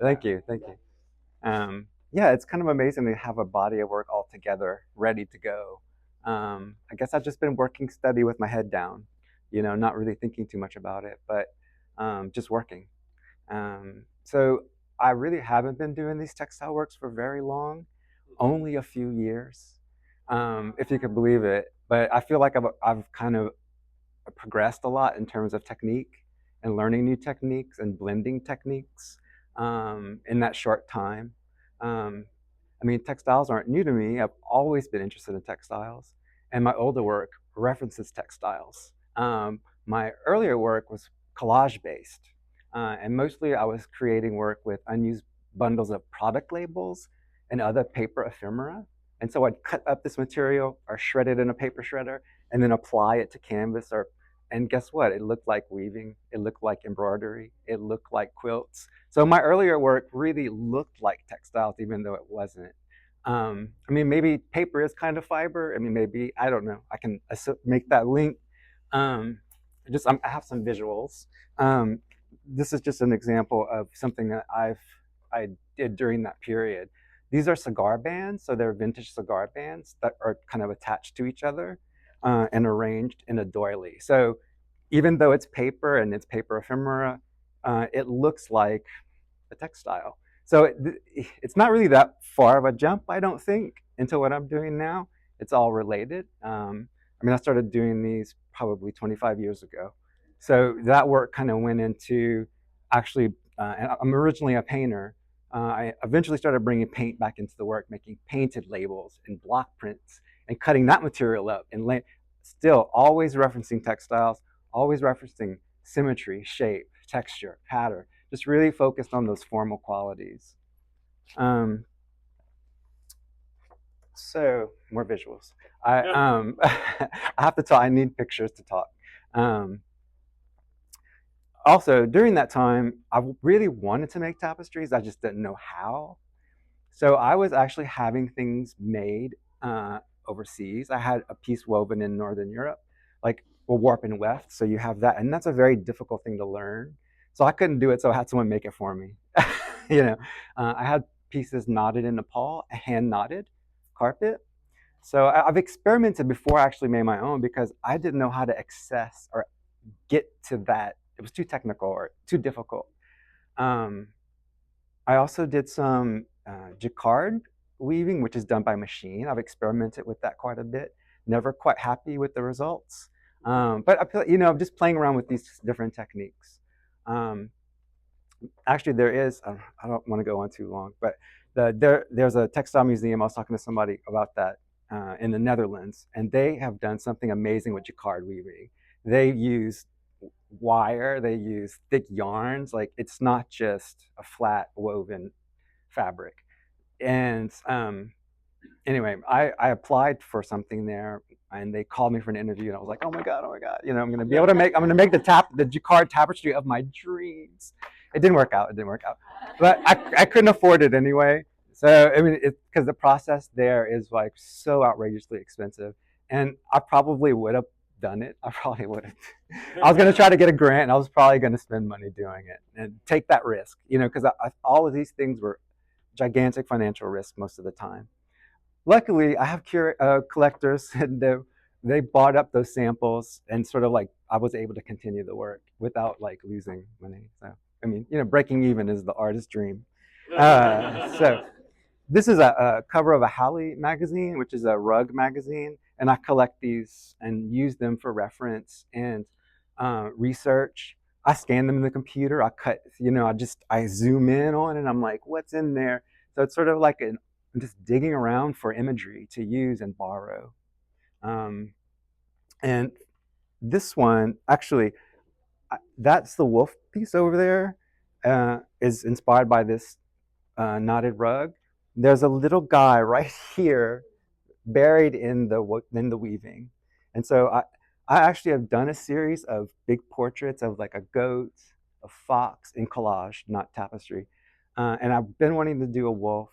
Thank you, thank you. Yeah, it's kind of amazing to have a body of work all together, ready to go. I guess I've just been working steady with my head down, not really thinking too much about it, but just working. So I really haven't been doing these textile works for very long, only a few years, if you could believe it. But I feel like I've kind of progressed a lot in terms of technique and learning new techniques and blending techniques in that short time. Um, I mean, textiles aren't new to me. I've always been interested in textiles, and my older work references textiles. My earlier work was collage based, and mostly I was creating work with unused bundles of product labels and other paper ephemera. And so I'd cut up this material or shred it in a paper shredder and then apply it to canvas or and guess what? It looked like weaving. It looked like embroidery. It looked like quilts. So my earlier work really looked like textiles, even though it wasn't. I mean, maybe paper is kind of fiber. I mean, maybe I don't know. I can make that link. Um, I have some visuals. Um, this is just an example of something that I did during that period. These are cigar bands, so they're vintage cigar bands that are kind of attached to each other and arranged in a doily. So even though it's paper and it's paper ephemera, it looks like a textile. So it's not really that far of a jump, I don't think, into what I'm doing now. It's all related. I mean, I started doing these probably 25 years ago. So that work kind of went into actually, and I'm originally a painter. I eventually started bringing paint back into the work, making painted labels and block prints and cutting that material up and still always referencing textiles, always referencing symmetry, shape, texture, pattern, just really focused on those formal qualities. Um, so more visuals. I have to talk. I need pictures to talk. Um, Also, during that time, I really wanted to make tapestries. I just didn't know how. So I was actually having things made overseas. I had a piece woven in Northern Europe, like a warp and weft. So you have that, and that's a very difficult thing to learn. So I couldn't do it, so I had someone make it for me. you know, I had pieces knotted in Nepal, hand knotted carpet. So I've experimented before I actually made my own because I didn't know how to access or get to that. It was too technical or too difficult. Um, I also did some jacquard weaving, which is done by machine. I've experimented with that quite a bit. Never quite happy with the results. But I feel, I'm just playing around with these different techniques. Um, Actually, there is, I don't want to go on too long, but there's a textile museum. I was talking to somebody about that in the Netherlands, and they have done something amazing with jacquard weaving. They use wire, they use thick yarns. Like it's not just a flat woven fabric. And anyway, I applied for something there, and they called me for an interview, and I was like, oh my god, I'm gonna make the jacquard tapestry of my dreams. It didn't work out. It didn't work out, but I couldn't afford it anyway. So I mean, because the process there is like so outrageously expensive, and I probably would have done it. I probably would have. I was gonna try to get a grant, and I was probably gonna spend money doing it and take that risk, because all of these things were gigantic financial risk most of the time. Luckily, I have collectors, and they bought up those samples, and sort of like I was able to continue the work without like losing money. So I mean, breaking even is the artist's dream. So this is a cover of a Halley magazine, which is a rug magazine, and I collect these and use them for reference and research. I scan them in the computer. I cut, I zoom in on it. I'm like, what's in there? So it's sort of like I'm just digging around for imagery to use and borrow. Um, and this one, actually, that's the wolf piece over there, is inspired by this knotted rug. There's a little guy right here buried in the weaving. And so I actually have done a series of big portraits of like a goat, a fox in collage, not tapestry. And I've been wanting to do a wolf.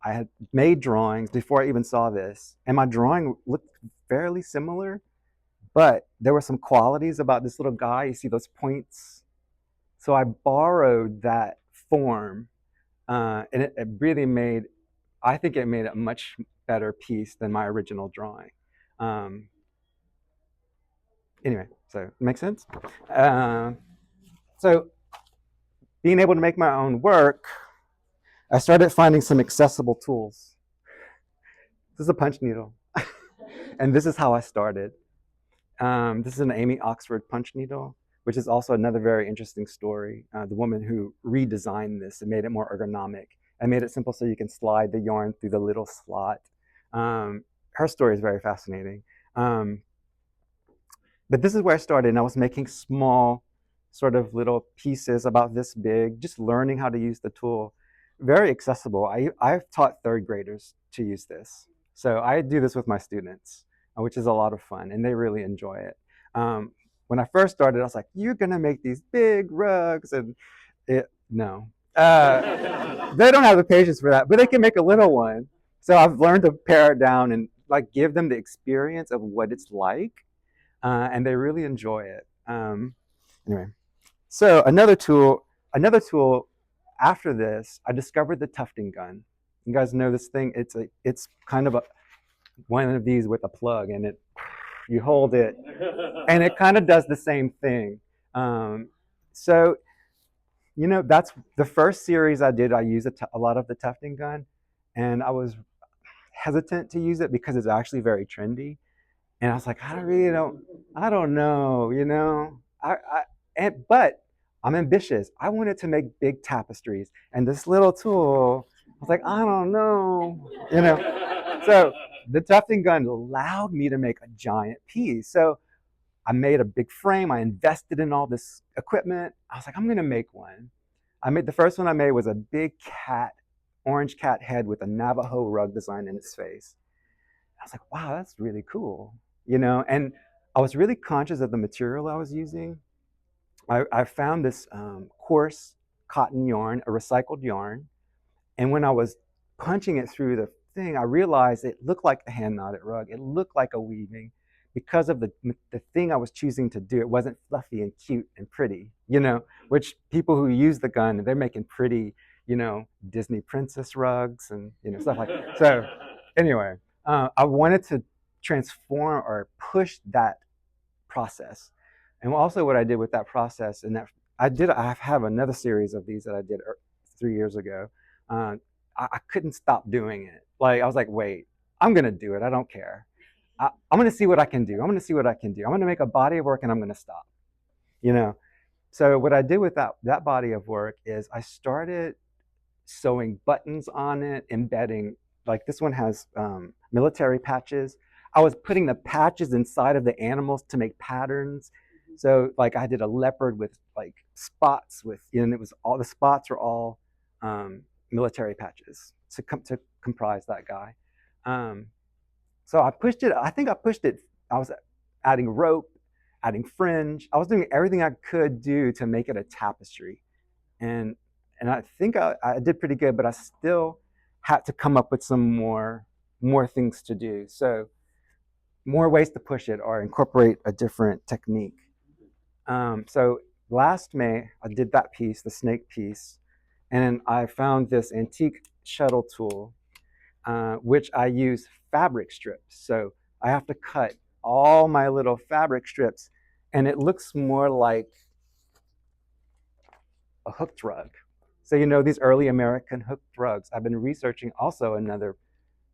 I had made drawings before I even saw this, and my drawing looked fairly similar, but there were some qualities about this little guy. You see those points? So I borrowed that form And it really made, I think it made a much better piece than my original drawing. Um, anyway, so makes sense. Uh, so being able to make my own work, I started finding some accessible tools. This is a punch needle, and this is how I started. This is an Amy Oxford punch needle, which is also another very interesting story. The woman who redesigned this and made it more ergonomic and made it simple so you can slide the yarn through the little slot. Her story is very fascinating. Um, but this is where I started, and I was making small, sort of little pieces about this big, just learning how to use the tool. Very accessible. I've taught third graders to use this. So I do this with my students, which is a lot of fun, and they really enjoy it. When I first started, I was like, "You're gonna make these big rugs," and no, they don't have the patience for that, but they can make a little one. So I've learned to pare it down and like give them the experience of what it's like, and they really enjoy it. Anyway, so another tool after this, I discovered the tufting gun. You guys know this thing? It's kind of one of these with a plug, and you hold it, and it kind of does the same thing. So that's the first series I did. I used a lot of the tufting gun, and I was hesitant to use it because it's actually very trendy. And I was like, I don't know, but I'm ambitious. I wanted to make big tapestries, and this little tool, I was like, I don't know. So the tufting gun allowed me to make a giant piece. So I made a big frame. I invested in all this equipment. I was like, I'm gonna make one. The first one I made was a big cat, orange cat head with a Navajo rug design in its face. I was like, wow, that's really cool. And I was really conscious of the material I was using. I found this coarse cotton yarn, a recycled yarn, and when I was punching it through the thing, I realized it looked like a hand knotted rug. It looked like a weaving because of the thing I was choosing to do. It wasn't fluffy and cute and pretty, which people who use the gun, they're making pretty, Disney princess rugs and stuff like that. So anyway, I wanted to transform or push that process. And also what I did with that process, and that I have another series of these that I did 3 years ago. Uh, I couldn't stop doing it. Like I was like, wait, I'm gonna do it. I don't care. I'm gonna see what I can do. I'm gonna see what I can do. I'm gonna make a body of work, and I'm gonna stop. You know. So what I did with that body of work is I started sewing buttons on it, embedding. Like this one has military patches. I was putting the patches inside of the animals to make patterns. So like I did a leopard with like spots and it was all the spots were all military patches to comprise that guy. Um, so I pushed it. I think I pushed it. I was adding rope, adding fringe. I was doing everything I could do to make it a tapestry, and I think I did pretty good. But I still had to come up with some more things to do. So more ways to push it or incorporate a different technique. So last May, I did that piece, the snake piece, and I found this antique shuttle tool, which I use fabric strips. So I have to cut all my little fabric strips, and it looks more like a hooked rug. So these early American hooked rugs. I've been researching also another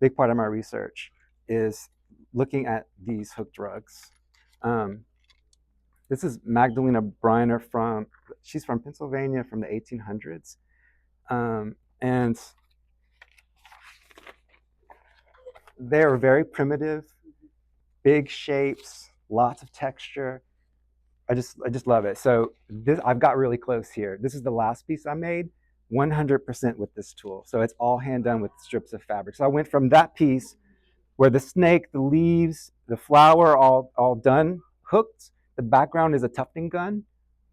big part of my research is looking at these hooked rugs. This is Magdalena Briner she's from Pennsylvania from the 1800s. And they're very primitive, big shapes, lots of texture. I just love it. So I've got really close here. This is the last piece I made, 100% with this tool. So it's all hand done with strips of fabric. So I went from that piece where the snake, the leaves, the flower all done, hooked. The background is a tufting gun.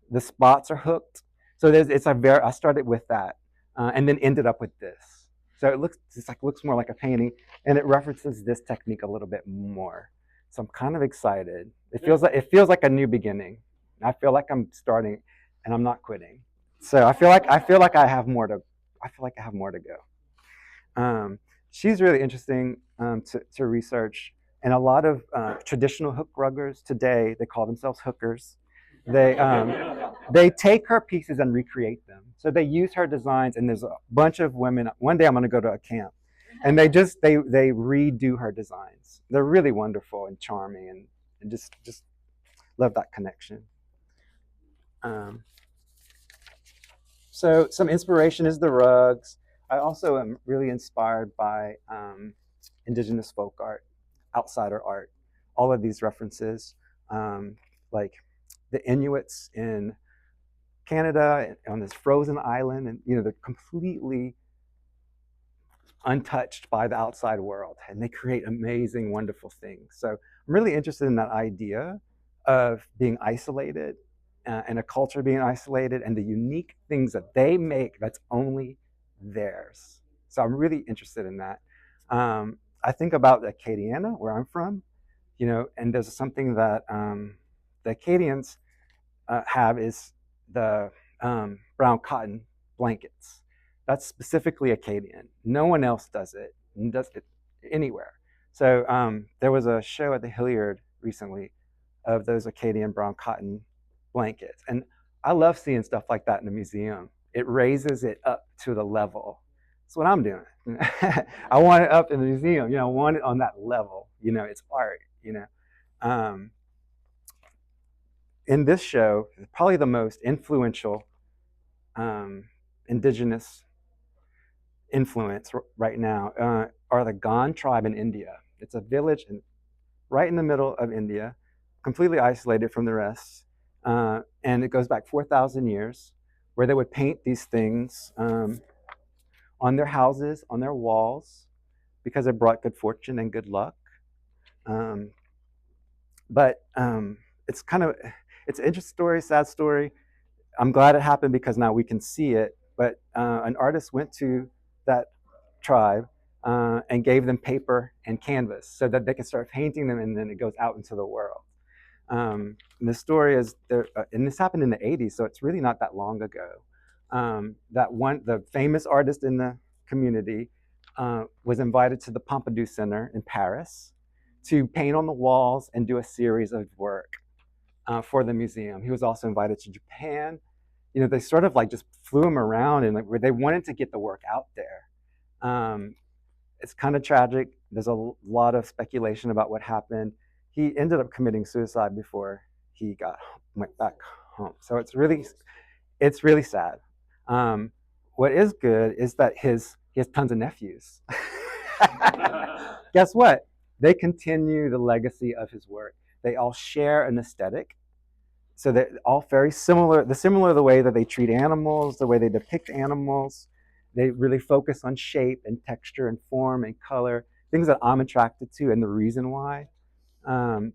The spots are hooked. So I started with that, and then ended up with this. So it looks more like a painting, and it references this technique a little bit more. So I'm kind of excited. It feels like a new beginning. I feel like I'm starting, and I'm not quitting. So I feel like I have more to I feel like I have more to go. She's really interesting to research. And a lot of traditional hook ruggers today, they call themselves hookers. They take her pieces and recreate them. So they use her designs, and there's a bunch of women. One day I'm going to go to a camp, and they redo her designs. They're really wonderful and charming, and just love that connection. Um, so some inspiration is the rugs. I also am really inspired by indigenous folk art, outsider art, all of these references, um, like the Inuits in Canada on this frozen island, and they're completely untouched by the outside world, and they create amazing, wonderful things. So I'm really interested in that idea of being isolated and a culture being isolated, and the unique things that they make that's only theirs. So I'm really interested in that. I think about Acadiana, where I'm from, and there's something that the Acadians have is the brown cotton blankets. That's specifically Acadian. No one else does it anywhere. So there was a show at the Hilliard recently of those Acadian brown cotton blankets, and I love seeing stuff like that in the museum. It raises it up to the level. That's what I'm doing. I want it up in the museum. I want it on that level. It's art. Um, in this show, probably the most influential indigenous influence right now are the Gond tribe in India. It's a village right in the middle of India, completely isolated from the rest. And it goes back 4,000 years, where they would paint these things on their houses, on their walls, because it brought good fortune and good luck. Um, but it's it's an interesting story, sad story. I'm glad it happened because now we can see it. But an artist went to that tribe and gave them paper and canvas so that they can start painting them, and then it goes out into the world. And the story is there, and this happened in the 80s, so it's really not that long ago. The famous artist in the community was invited to the Pompidou Center in Paris to paint on the walls and do a series of work for the museum. He was also invited to Japan. They sort of like just flew him around, and where they wanted to get the work out there. It's kind of tragic. There's a lot of speculation about what happened. He ended up committing suicide before he went back home. So it's really sad. What is good is that he has tons of nephews. Guess what? They continue the legacy of his work. They all share an aesthetic. So they're all very similar. The way that they treat animals, the way they depict animals. They really focus on shape and texture and form and color, things that I'm attracted to, and the reason why. Um,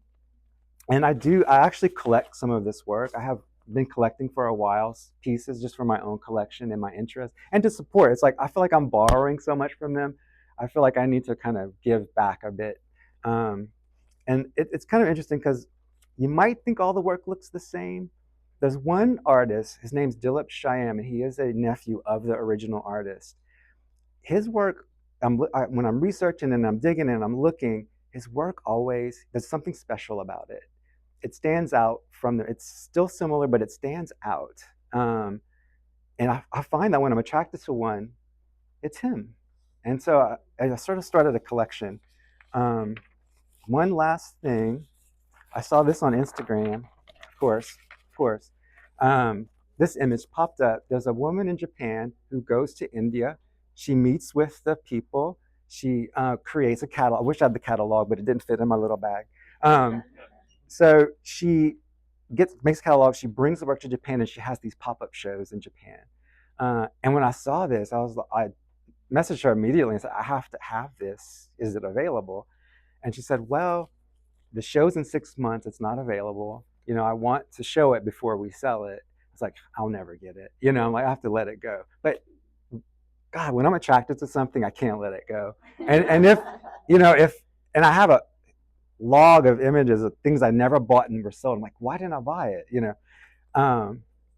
and I actually collect some of this work. I have been collecting for a while, pieces just for my own collection and my interest, and to support. It's like I feel like I'm borrowing so much from them. I feel like I need to kind of give back a bit. And it's kind of interesting because you might think all the work looks the same. There's one artist, his name's Dilip Shyam, and he is a nephew of the original artist. His work, when I'm researching and I'm digging and I'm looking, his work always, there's something special about it. It stands out it's still similar, but it stands out. And I find that when I'm attracted to one, it's him. And so I sort of started a collection. One last thing, I saw this on Instagram, of course. This image popped up. There's a woman in Japan who goes to India. She meets with the people. She creates a catalog. I wish I had the catalog, but it didn't fit in my little bag. So she makes a catalog. She brings the work to Japan, and she has these pop-up shows in Japan. And when I saw this, I messaged her immediately and said, I have to have this. Is it available? And she said, well, the show's in 6 months. It's not available. I want to show it before we sell it. It's like, I'll never get it. I'm like, I have to let it go. But God, when I'm attracted to something, I can't let it go. And and I have a log of images of things I never bought and were sold. I'm like, why didn't I buy it?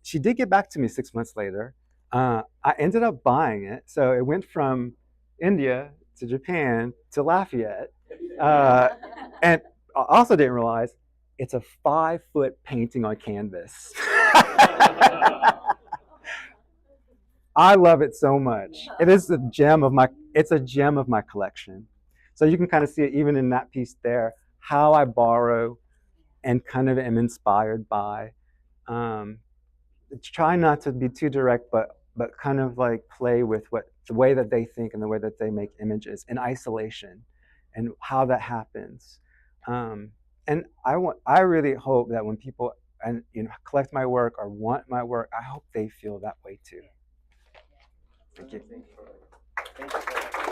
She did get back to me 6 months later. I ended up buying it. So it went from India to Japan to Lafayette. Uh, and I also didn't realize it's a 5 foot painting on canvas. I love it so much. It is a gem of my. It's a gem of my collection. So you can kind of see it even in that piece there, how I borrow and kind of am inspired by. Um, Try not to be too direct, but kind of like play with what the way that they think and the way that they make images in isolation, and how that happens. Um, and I really hope that when people and collect my work or want my work, I hope they feel that way too. Thank you.